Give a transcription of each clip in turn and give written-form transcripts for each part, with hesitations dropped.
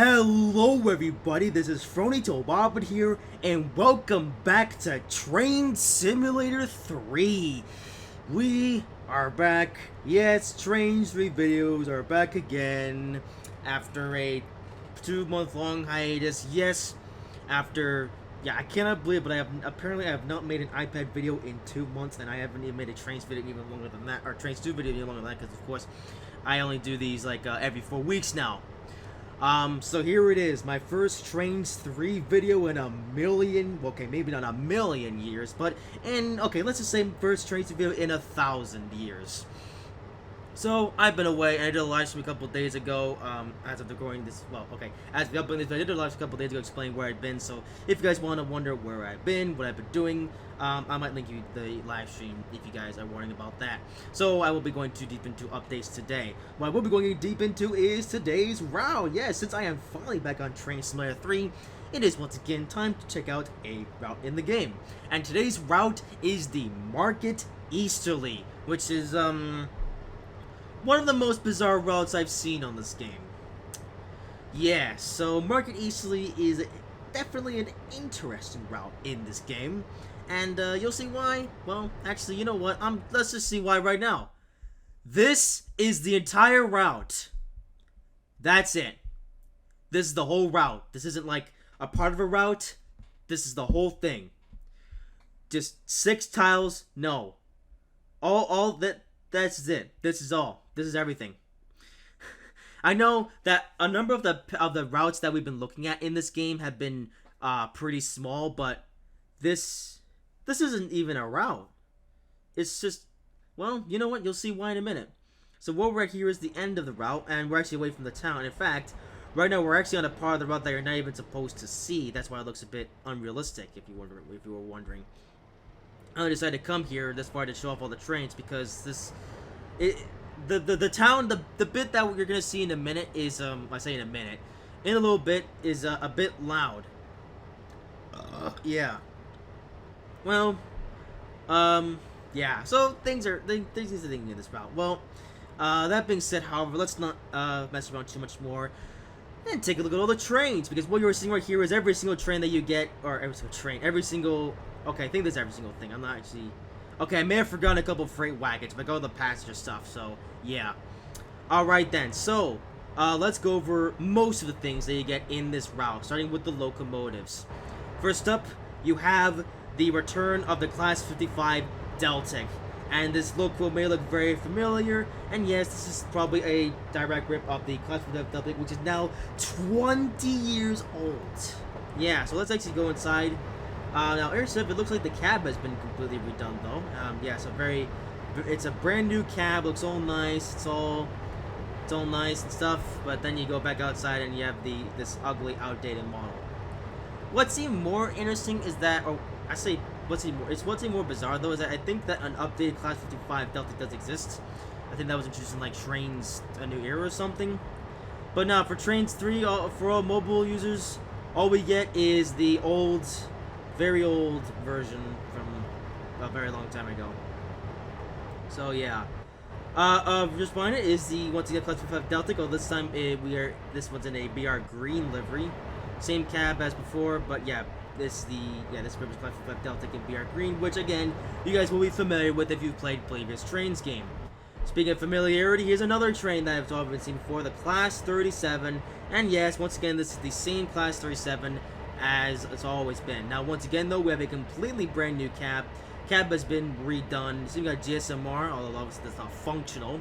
Hello everybody, this is Frony Tobabit here, and welcome back to Train Simulator 3. We are back. Yes, Trainz 3 videos are back again after a 2-month long hiatus. Yes, after, I cannot believe it, but I have not made an iPad video in 2 months, and I haven't even made a Trainz video even longer than that, or Trainz 2 video even longer than that, because of course, I only do these like every 4 weeks now. So here it is, my first Trainz 3 video in a million, okay, maybe not a million years, but let's just say first Trainz video in 1,000 years. So, I've been away, and I did a live stream a couple days ago, as of recording this, as of uploading this video, I did a live stream a couple days ago explaining where I'd been, so if you guys want to wonder where I've been, what I've been doing, I might link you the live stream if you guys are worrying about that. So, I will be going too deep into updates today. What I will be going deep into is today's route. Yes, since I am finally back on Train Simulator 3, it is once again time to check out a route in the game. And today's route is the Market Easterly, which is, one of the most bizarre routes I've seen on this game. Yeah, so Market Easterly is definitely an interesting route in this game. And you'll see why. Well, actually, you know what? Let's just see why right now. This is the entire route. That's it. This is the whole route. This isn't like a part of a route. This is the whole thing. Just 6 tiles. No. That's it. This is all. This is everything. I know that a number of the routes that we've been looking at in this game have been pretty small, but this isn't even a route. It's just, well, you know what? You'll see why in a minute. So what we're at here is the end of the route, and we're actually away from the town. In fact, right now we're actually on a part of the route that you're not even supposed to see. That's why it looks a bit unrealistic, if you were wondering. I decided to come here this far to show off all the trains because the town, the bit that you're gonna see in a minute is I say in a minute, in a little bit is a bit loud. Yeah. Well, yeah. So things are things are thinking in this route. Well, that being said, however, let's not mess around too much more and take a look at all the trains, because what you're seeing right here is every single train that you get, or every single. Okay, I think there's every single thing. I'm not actually. Okay, I may have forgotten a couple of freight wagons, but I got the passenger stuff, so yeah. Alright then, so let's go over most of the things that you get in this route, starting with the locomotives. First up, you have the return of the Class 55 Deltic. And this loco may look very familiar, and yes, this is probably a direct rip of the Class 55 Deltic, which is now 20 years old. Yeah, so let's actually go inside. Now, Airship, it looks like the cab has been completely redone, though. Yeah, so it's a brand new cab, looks all nice, it's all nice and stuff, but then you go back outside and you have this ugly, outdated model. What's even more interesting is that, what's even more bizarre, though, is that I think that an updated Class 55 Delta does exist. I think that was introduced in, like, Trainz A New Era or something. But now, for Trainz 3, for all mobile users, all we get is the very old version from a very long time ago. So yeah, just behind it is the once again Class 55 Deltic. This time this one's in a BR green livery, same cab as before, but yeah, this Class 55 Deltic in BR green, which again you guys will be familiar with if you've played previous Trainz game. Speaking of familiarity, here's another train that I've already seen before, the Class 37, and yes, once again this is the same Class 37 as it's always been. Now, once again, though, we have a completely brand new cab. Cab has been redone. So you got GSMR, although obviously that's not functional.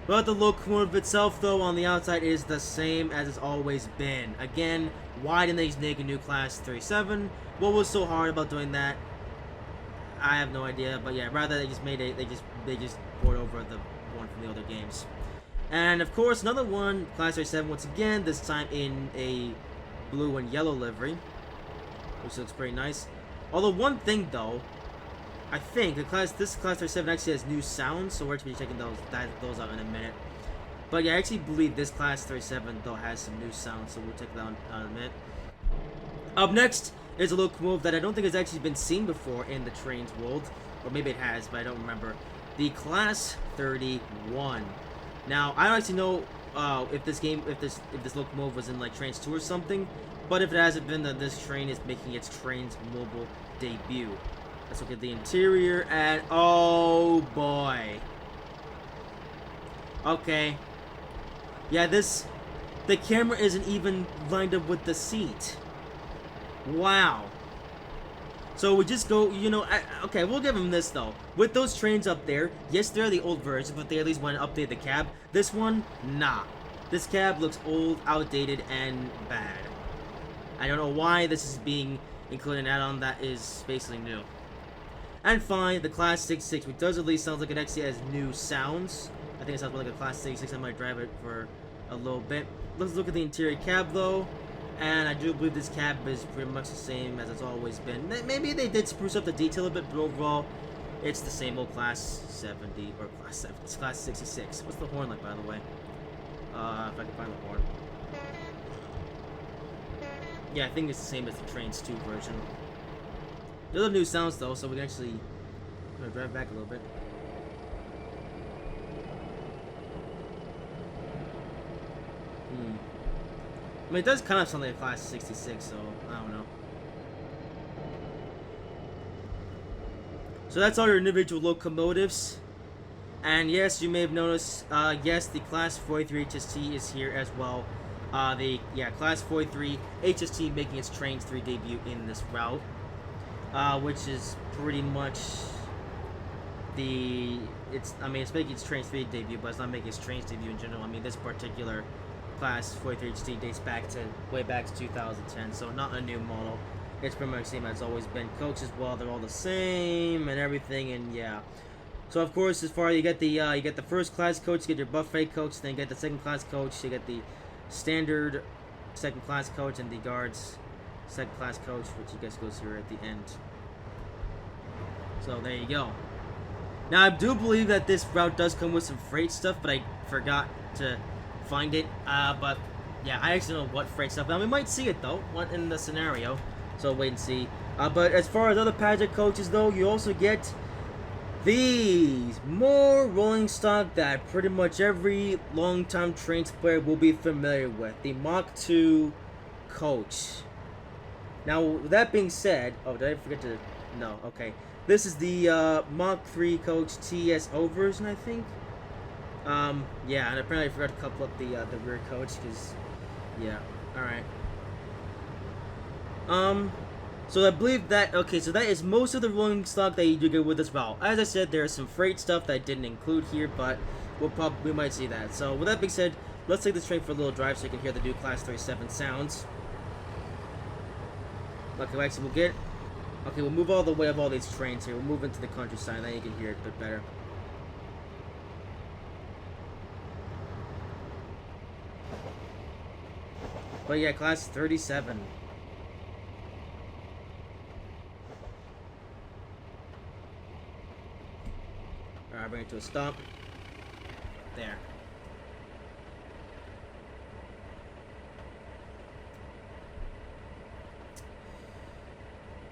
But the locomotive itself, though, on the outside is the same as it's always been. Again, why didn't they just make a new Class 37? What was so hard about doing that? I have no idea. But yeah, rather they just made they just poured over the one from the other games. And of course, another one, Class 37, once again, this time in a blue and yellow livery, which looks pretty nice. Although one thing though, I think this Class 37 actually has new sounds, so we're going to be checking those out in a minute. But yeah, I actually believe this Class 37 though has some new sounds, so we'll check that out in a minute. Up next is a locomotive that I don't think has actually been seen before in the Trainz world, or maybe it has, but I don't remember. The Class 31. Now, I don't actually know if this locomotive was in like Trainz 2 or something. But if it hasn't been, then this train is making its Trainz mobile debut. Let's look at the interior, and oh boy. Okay. Yeah, the camera isn't even lined up with the seat. Wow. So we just go, you know, okay, we'll give them this though. With those trains up there, yes, they're the old versions, but they at least want to update the cab. This one, nah. This cab looks old, outdated, and bad. I don't know why this is being included in an add-on that is basically new. And fine, the Class 66, which does at least sounds like it actually has new sounds. I think it sounds more like a Class 66. I might drive it for a little bit. Let's look at the interior cab though. And I do believe this cab is pretty much the same as it's always been. Maybe they did spruce up the detail a bit, but overall, it's the same old Class 70, or Class 70, it's Class 66. What's the horn like, by the way? If I can find the horn. Yeah, I think it's the same as the Trainz 2 version. There's other new sounds, though, so we can actually drive back a little bit. I mean, it does kind of sound like a Class 66, so I don't know. So that's all your individual locomotives. And yes, you may have noticed, yes, the Class 43 HST is here as well. Class 43 HST making its Trainz 3 debut in this route. Which is pretty much it's making its Trainz 3 debut, but it's not making its Trainz debut in general. I mean, this particular Class 43 HT dates way back to 2010, so not a new model. It's pretty much the same as it's always been. Coach as well, they're all the same and everything, and yeah. So of course, as far as you get the first class coach, you get your buffet coach, then you get the second class coach, you get the standard second class coach, and the guards second class coach, which I guess goes here at the end. So there you go. Now I do believe that this route does come with some freight stuff, but I forgot to find it. But yeah, I actually don't know what freight stuff. Now we might see it though, in the scenario. So wait and see. But as far as other pageant coaches though, you also get these more rolling stock that pretty much every long-time Trainz player will be familiar with. The Mach 2 coach. Now, that being said, oh, did I forget to, no, okay. This is the Mach 3 coach TSO version, I think. Yeah, and apparently I forgot to couple up the rear coach, because, yeah, alright. So I believe that, okay, so that is most of the rolling stock that you do get with this route. As I said, there's some freight stuff that I didn't include here, but we might see that. So with that being said, let's take this train for a little drive so you can hear the new Class 37 sounds. Okay, actually we'll move all the way of all these trains here. We'll move into the countryside, then you can hear it a bit better. But yeah, Class 37. Alright, bring it to a stop. There.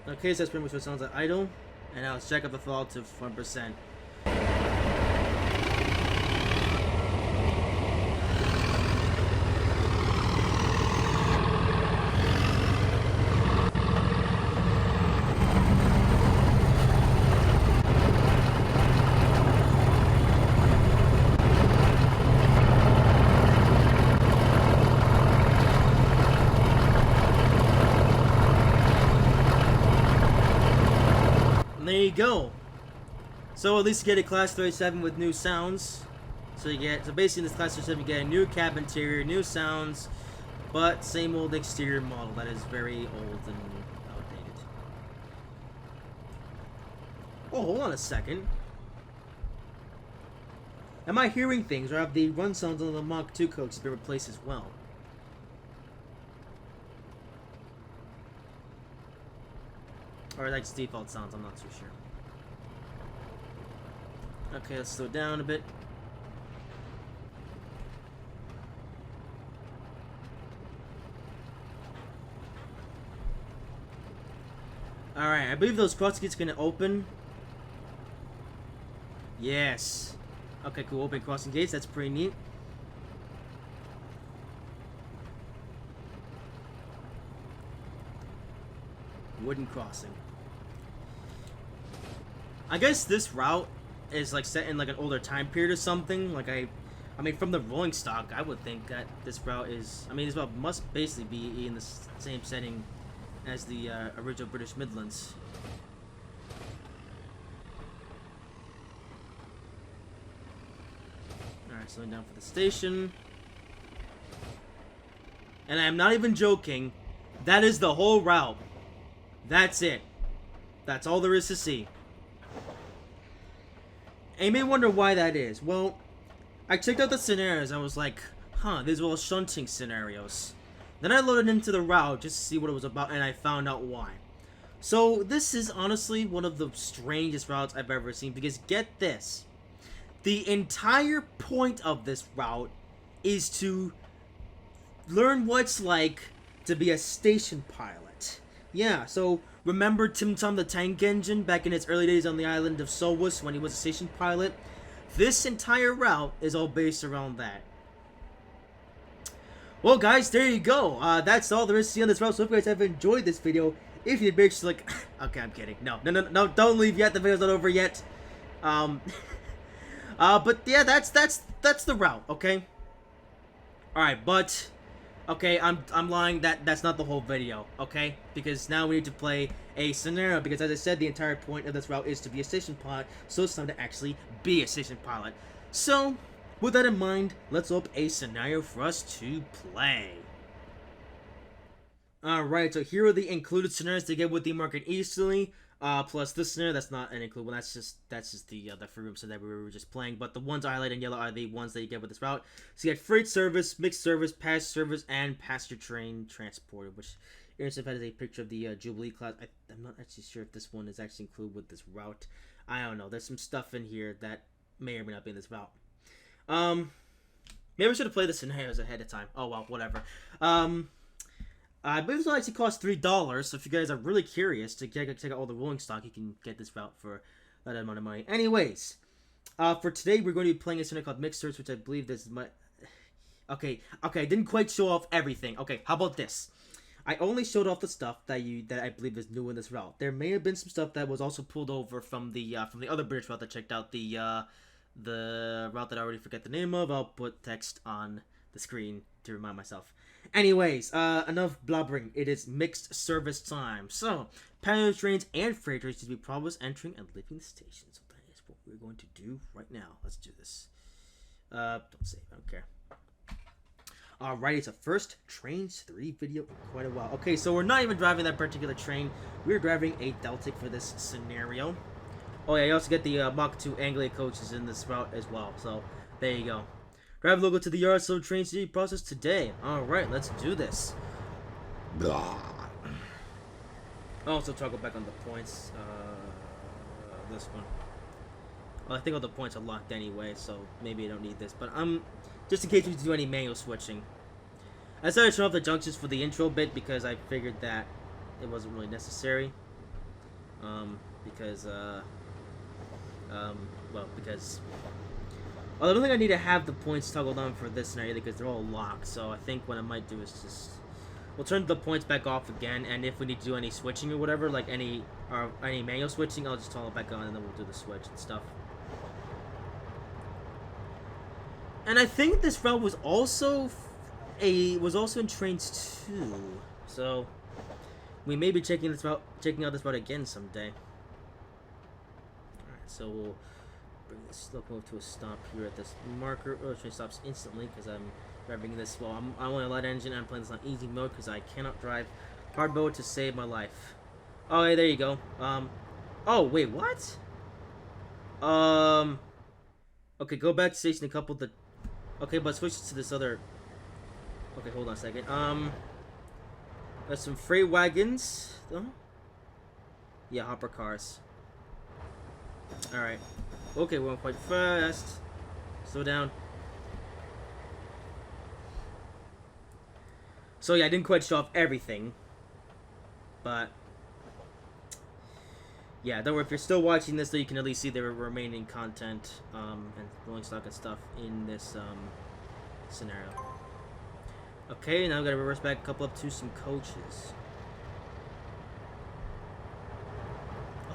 Okay, so that's pretty much what it sounds like idle. And now let's check up the throttle to 1%. There you go. So at least you get a Class 37 with new sounds. So basically in this Class 37 you get a new cab interior, new sounds, but same old exterior model that is very old and outdated. Oh, hold on a second. Am I hearing things, or have the run sounds on the Mach 2 coaches been replaced as well? Or that's default sounds, I'm not too sure. Okay, let's slow down a bit. Alright, I believe those cross gates are gonna open. Yes. Okay, cool, open crossing gates, that's pretty neat. Wooden crossing. I guess this route is like set in like an older time period or something. Like I mean, from the rolling stock, I would think that this route is. I mean, this route must basically be in the same setting as the original British Midlands. Alright, slowing down for the station. And I'm not even joking. That is the whole route. That's it. That's all there is to see. And you may wonder why that is. Well, I checked out the scenarios. I was like, huh, these are all shunting scenarios. Then I loaded into the route just to see what it was about, and I found out why. So this is honestly one of the strangest routes I've ever seen, because get this. The entire point of this route is to learn what it's like to be a station pilot. Yeah, so remember Tim Tom the Tank Engine back in its early days on the island of Solwus when he was a station pilot? This entire route is all based around that. Well guys, there you go. That's all there is to see on this route. So if you guys have enjoyed this video, if you did, make sure to like... Okay, I'm kidding. No, don't leave yet. The video's not over yet. But yeah, that's the route, okay? Alright, but... Okay, I'm lying. That's not the whole video, okay? Because now we need to play a scenario, because as I said, the entire point of this route is to be a station pilot, so it's time to actually be a station pilot. So, with that in mind, let's open a scenario for us to play. Alright, so here are the included scenarios to get with the market easily. Plus this scenario, that's not an include one, that's just the free room scenario that we were just playing. But the ones highlighted in yellow are the ones that you get with this route. So you get freight service, mixed service, passenger service, and passenger train transporter, which Aaron has a picture of the Jubilee class. I'm not actually sure if this one is actually included with this route. I don't know. There's some stuff in here that may or may not be in this route. Maybe I should have played the scenarios ahead of time. Oh well, whatever. I believe this one actually costs $3, so if you guys are really curious to check out all the rolling stock, you can get this route for that amount of money. Anyways, for today, we're going to be playing a scenario called Mixed Search, which I believe this is my... Okay, I didn't quite show off everything. Okay, how about this? I only showed off the stuff that I believe is new in this route. There may have been some stuff that was also pulled over from the other British route that checked out, the route that I already forget the name of. I'll put text on the screen to remind myself. Anyways, enough blabbering. It is mixed service time. So, passenger trains and freight trains to be progress entering and leaving the station. So that is what we're going to do right now. Let's do this. Don't save. I don't care. Alright, it's a first Trainz 3 video in quite a while. Okay, so we're not even driving that particular train. We're driving a Deltic for this scenario. Oh yeah, you also get the Mach 2 Anglia coaches in this route as well. So, there you go. Drive local to the yard, so Trainz to be processed today. Alright, let's do this. Blah. Also, toggle back on the points. This one. Well, I think all the points are locked anyway, so maybe I don't need this. But just in case we do any manual switching. I decided to turn off the junctions for the intro bit because I figured that it wasn't really necessary. Because I don't think I need to have the points toggled on for this scenario because they're all locked. So I think what I might do is just... We'll turn the points back off again, and if we need to do any switching or whatever, like any manual switching, I'll just toggle it back on, and then we'll do the switch and stuff. And I think this route was also in Trainz 2, so we may be checking out this route again someday. All right, so we'll bring this locomotive to a stop here at this marker. Oh, train stops instantly because I'm driving this while I'm on a light engine. I'm playing this on easy mode because I cannot drive hard mode to save my life. Oh, hey, there you go. Oh wait, what? Okay, go back to station and couple the. Okay, but switch to this other. Okay, hold on a second. There's some freight wagons. Oh? Yeah, hopper cars. All right. Okay, we're going quite fast. Slow down. So yeah, I didn't quite show off everything, but yeah, don't worry, if you're still watching this, though, you can at least see the remaining content and rolling stock and stuff in this scenario. Okay, now we gotta reverse back, couple up to some coaches.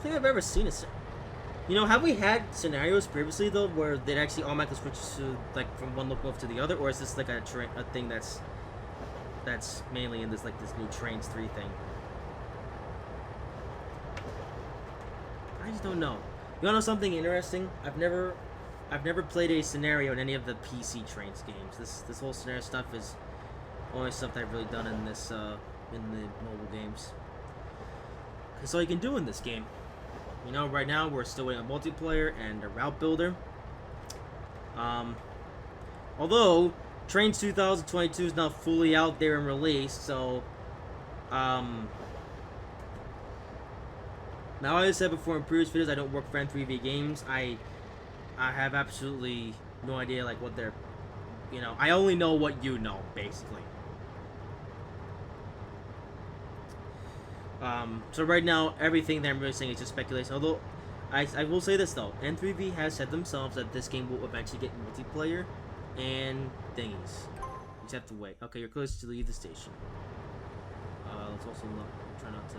don't think I've ever seen a. You know, have we had scenarios previously though where they'd actually automatically switch to like from one locomotive to the other, or is this like a thing that's mainly in this like this new Trainz 3 thing? I just don't know. You wanna know something interesting? I've never played a scenario in any of the PC Trainz games. This whole scenario stuff is only stuff that I've really done in this in the mobile games. That's all you can do in this game. You know, right now we're still waiting on multiplayer and a route builder. Although Trainz 2022 is now fully out there and released, so now, as I said before in previous videos, I don't work for N3V Games. I have absolutely no idea like what they're, you know, I only know what you know, basically. So right now, everything that I'm really saying is just speculation. Although, I will say this though, N3V has said themselves that this game will eventually get multiplayer and thingies. You just have to wait. Okay, you're close to leave the station. Let's also try not to.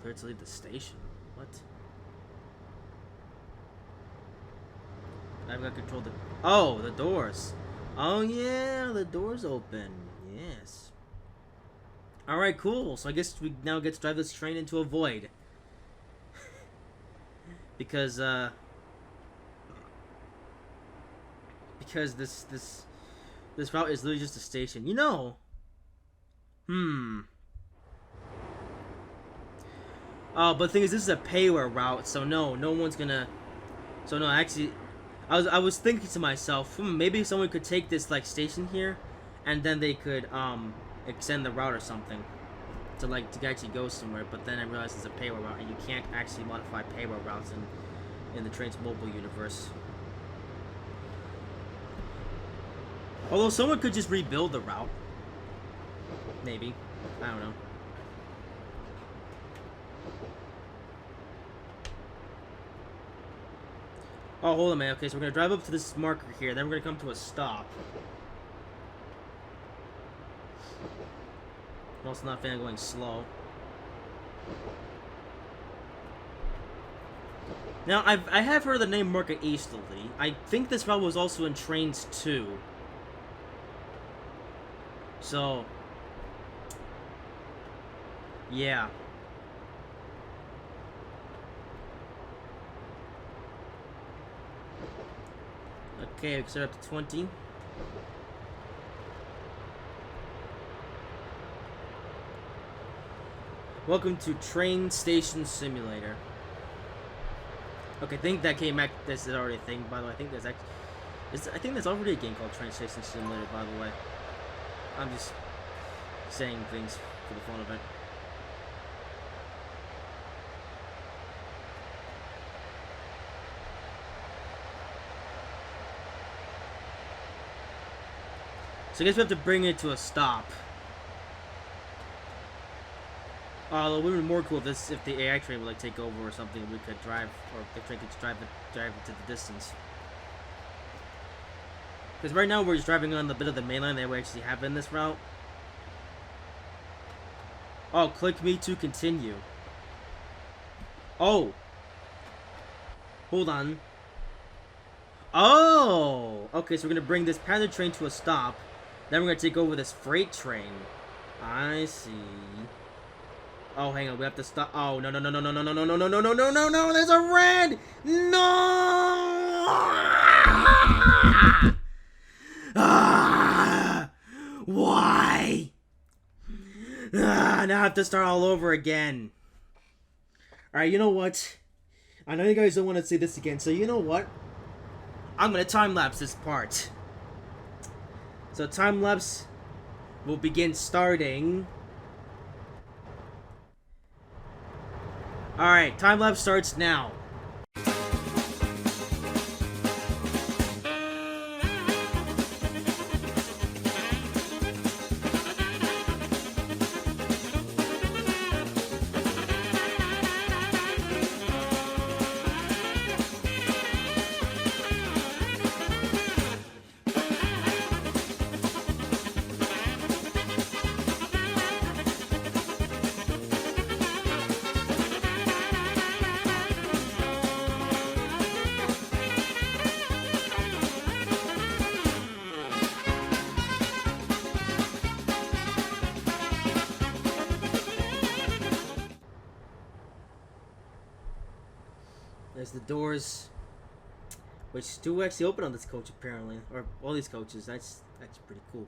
Clear to leave the station. What? I've got control the. Oh, the doors. Oh yeah, the doors open. Yes. All right, cool. So I guess we now get to drive this train into a void. because this route is literally just a station. You know. Oh, but the thing is, this is a payload route, so no one's gonna. So no, actually, I was thinking to myself, maybe someone could take this like station here, and then they could extend the route or something, to actually go somewhere. But then I realized it's a payload route, and you can't actually modify payload routes in the Trainz mobile universe. Although someone could just rebuild the route. Maybe. I don't know. Oh, hold on, man. Okay, so we're gonna drive up to this marker here, then we're gonna come to a stop. I'm also not a fan of going slow. Now, I have heard the name Market Easterly. I think this route was also in Trainz 2. So, yeah. Okay, we set up to 20. Welcome to Train Station Simulator. Okay, I think that came back. This is already a thing, by the way. I think there's actually, I think there's already a game called Train Station Simulator, by the way. I'm just saying things for the fun of it. So I guess we have to bring it to a stop. It would have been more cool if the AI train would like take over or something. We could drive, or the train could drive it to the distance. Because right now we're just driving on the bit of the main line that we actually have in this route. Oh, click me to continue. Oh. Hold on. Oh! Okay, so we're going to bring this passenger train to a stop. Then we're going to take over this freight train. I see. Oh, hang on. We have to stop. Oh, no, no, no, no, no, no, no, no, no, no, no, no, no, no, no. There's a red! No! Why? Now I have to start all over again. Alright, you know what? I know you guys don't want to see this again, so you know what? I'm gonna time-lapse this part. So time-lapse will begin starting. Alright, time-lapse starts now. doors, which do actually open on this coach apparently, or all these coaches. That's pretty cool.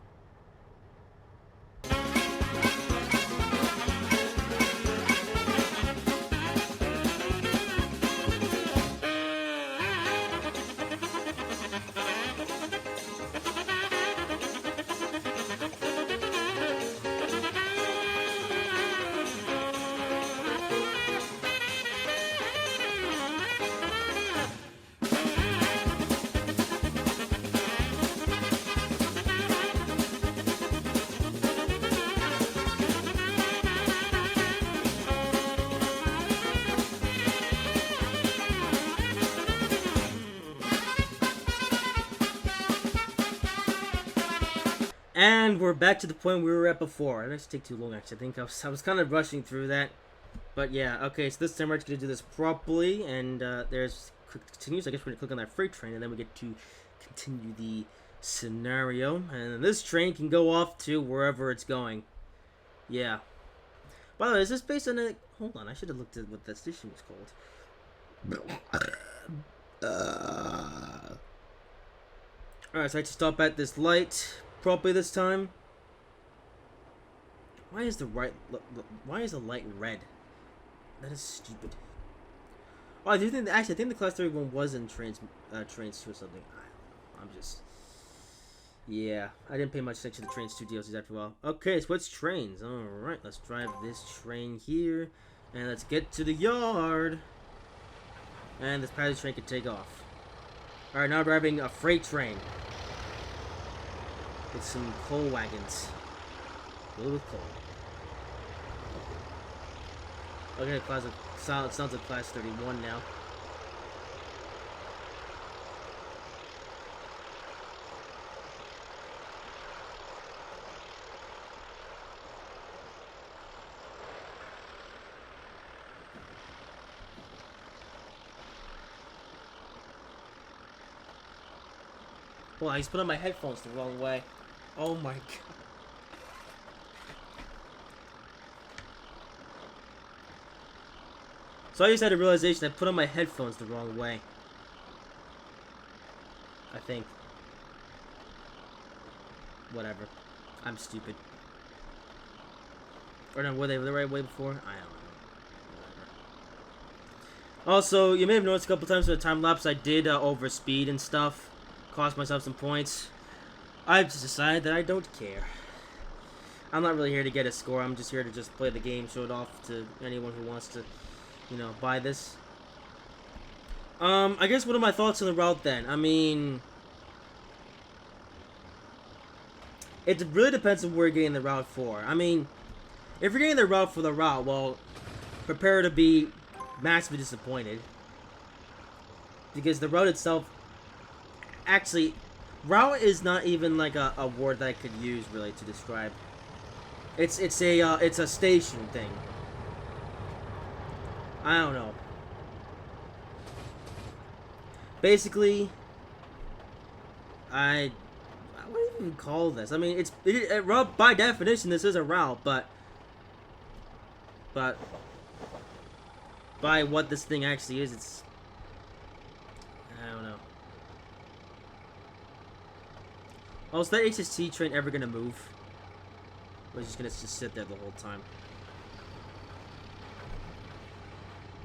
And we're back to the point we were at before. It didn't take too long, actually. I think I was kind of rushing through that. But yeah, okay, so this time we're going to do this properly. And there's continues. I guess we're going to click on that freight train, and then we get to continue the scenario. And this train can go off to wherever it's going. Yeah. By the way, is this based on a... Hold on, I should have looked at what that station was called. Alright, so I have to stop at this light properly this time. Why is the light red? That is stupid. Oh, I do think actually I think the class 31 was in Trainz 2 or something. I'm just yeah, I didn't pay much attention to the Trainz 2 DLCs after a while. Okay, so it's Trainz. Alright, let's drive this train here. And let's get to the yard. And this passenger train can take off. Alright, now driving a freight train. With some coal wagons. Filled with coal. Okay, it sounds like class 31 now. Well, I just put on my headphones the wrong way. Oh my god. So I just had a realization I put on my headphones the wrong way. I think. Whatever. I'm stupid. Or no, were they the right way before? I don't know. Whatever. Also, you may have noticed a couple times in the time lapse I did overspeed and stuff. Cost myself some points. I've just decided that I don't care. I'm not really here to get a score. I'm just here to just play the game, show it off to anyone who wants to, you know, buy this. I guess what are my thoughts on the route then? I mean, it really depends on where you're getting the route for. I mean, if you're getting the route for the route, well, prepare to be massively disappointed. Because the route itself, actually, route is not even like a word that I could use really to describe. It's a station thing. I don't know. Basically, what do you even call this? I mean, route by definition. This is a route, but by what this thing actually is, it's I don't know. Oh, is that HST train ever gonna move? Or is it just gonna sit there the whole time?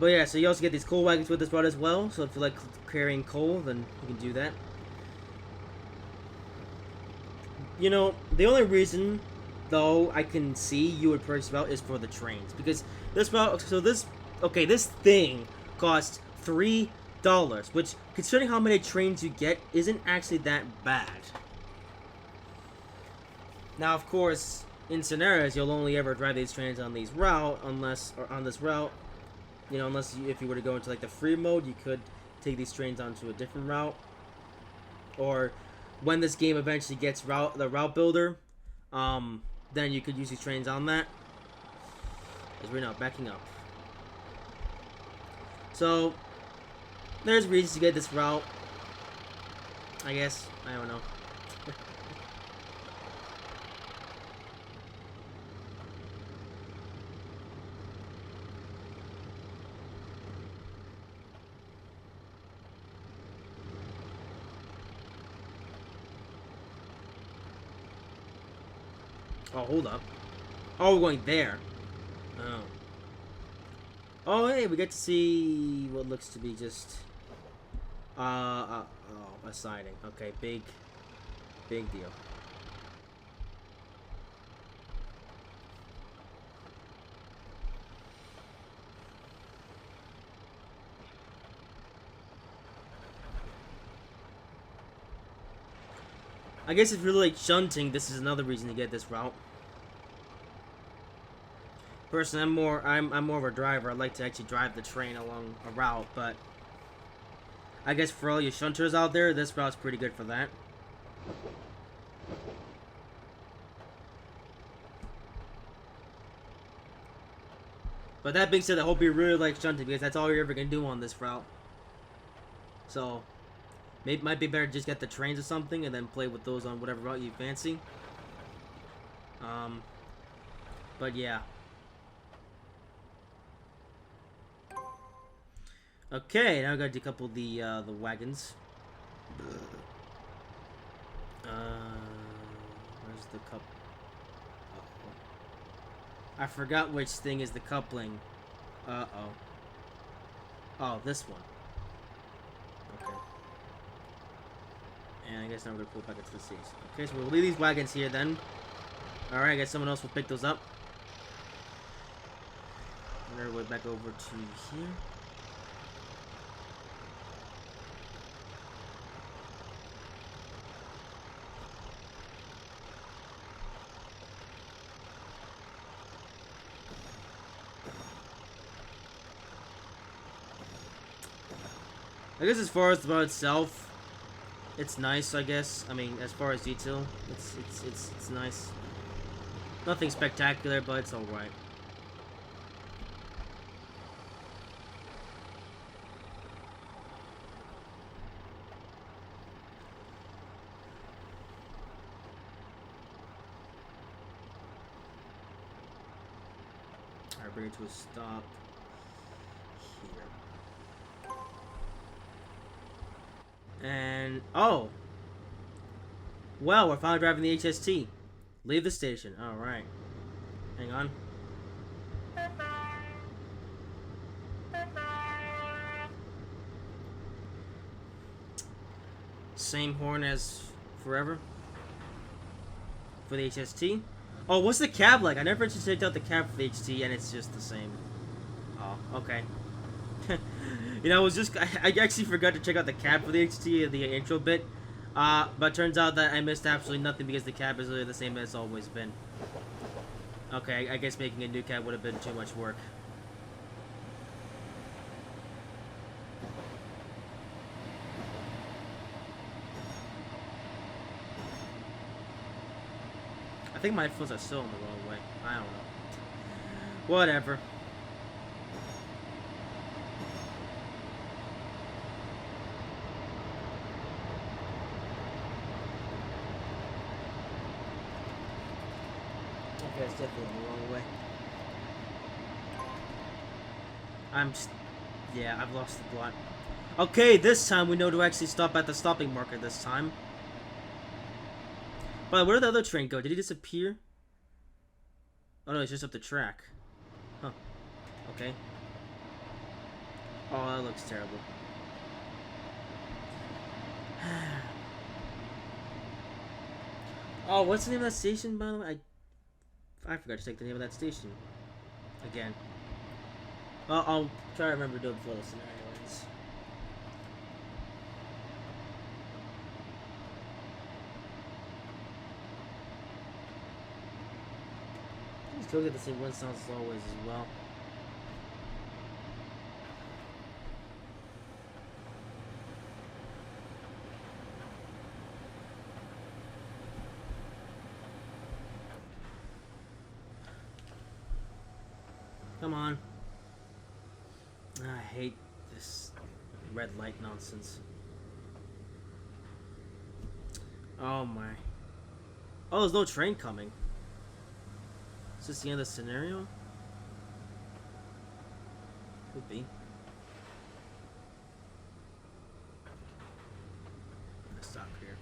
But yeah, so you also get these coal wagons with this route as well. So if you like carrying coal, then you can do that. You know, the only reason, though, I can see you would purchase route is for the trains. Because this route, so this thing costs $3. Which, considering how many trains you get, isn't actually that bad. Now, of course, in scenarios, you'll only ever drive these trains on this route, you know, unless if you were to go into like the free mode, you could take these trains onto a different route. Or when this game eventually gets the route builder, then you could use these trains on that. As we're now backing up. So there's reasons to get this route. I guess. I don't know. Oh, hold up. Oh, we're going there. Oh. Oh, hey, we get to see what looks to be just... oh, a siding. Okay, big deal. I guess if you're like shunting, this is another reason to get this route. Personally, I'm more of a driver. I like to actually drive the train along a route, but I guess for all you shunters out there, this route's pretty good for that. But that being said, I hope you really like shunting because that's all you're ever gonna do on this route. So, maybe might be better to just get the trains or something and then play with those on whatever route you fancy. But yeah. Okay, now I gotta decouple the wagons. Where's the cup? I forgot which thing is the coupling. Oh, this one. Okay. And I guess now we're gonna pull back into the seas. Okay, so we'll leave these wagons here then. Alright, I guess someone else will pick those up. And our way back over to here. I guess as far as the road itself, it's nice. I guess. I mean, as far as detail, it's nice. Nothing spectacular, but it's all right. Alright, bring it to a stop here. And, oh! Well, we're finally driving the HST. Leave the station. Alright. Hang on. Same horn as forever. For the HST. Oh, what's the cab like? I never actually checked out the cab for the HT, and it's just the same. Oh, okay. You know, I actually forgot to check out the cab for the HT, the intro bit. But turns out that I missed absolutely nothing because the cab is literally the same as it's always been. Okay, I guess making a new cab would have been too much work. I think my headphones are still in the wrong way. I don't know. Whatever. Okay, it's definitely in the wrong way. Yeah, I've lost the plot. Okay, this time we know to actually stop at the stopping marker this time. But where did the other train go? Did he disappear? Oh no, he's just up the track. Huh. Okay. Oh, that looks terrible. Oh, what's the name of that station, by the way? I forgot to take the name of that station. Again. Well, I'll try to remember to do it before the scenario ends. Still get the same run sounds as always as well. Come on. I hate this red light nonsense. Oh my. Oh, there's no train coming. Is this the end of the scenario? Could be. Let's stop here.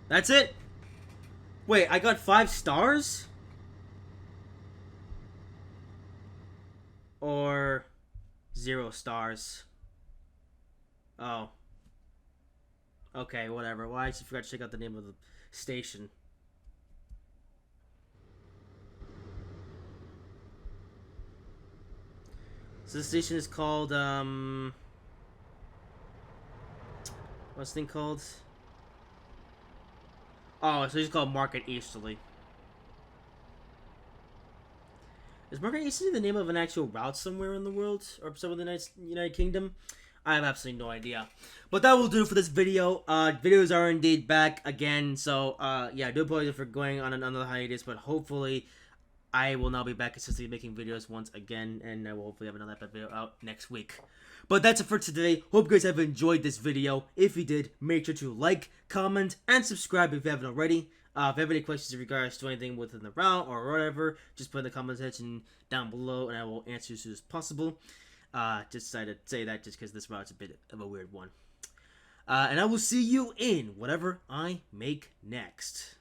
That's it! Wait, I got 5 stars? Or 0 stars? Oh. Okay, whatever. Well, I actually forgot to check out the name of the station. So the station is called, what's the thing called? Oh, so it's called Market Easterly. Is Market Easterly the name of an actual route somewhere in the world? Or somewhere in the United Kingdom? I have absolutely no idea. But that will do for this video. Videos are indeed back again. So, yeah, I do apologize for going on another hiatus. But hopefully, I will now be back consistently making videos once again. And I will hopefully have another video out next week. But that's it for today. Hope you guys have enjoyed this video. If you did, make sure to like, comment, and subscribe if you haven't already. If you have any questions in regards to anything within the route or whatever, just put in the comment section down below and I will answer as soon as possible. Just decided to say that just because this route's a bit of a weird one. And I will see you in whatever I make next.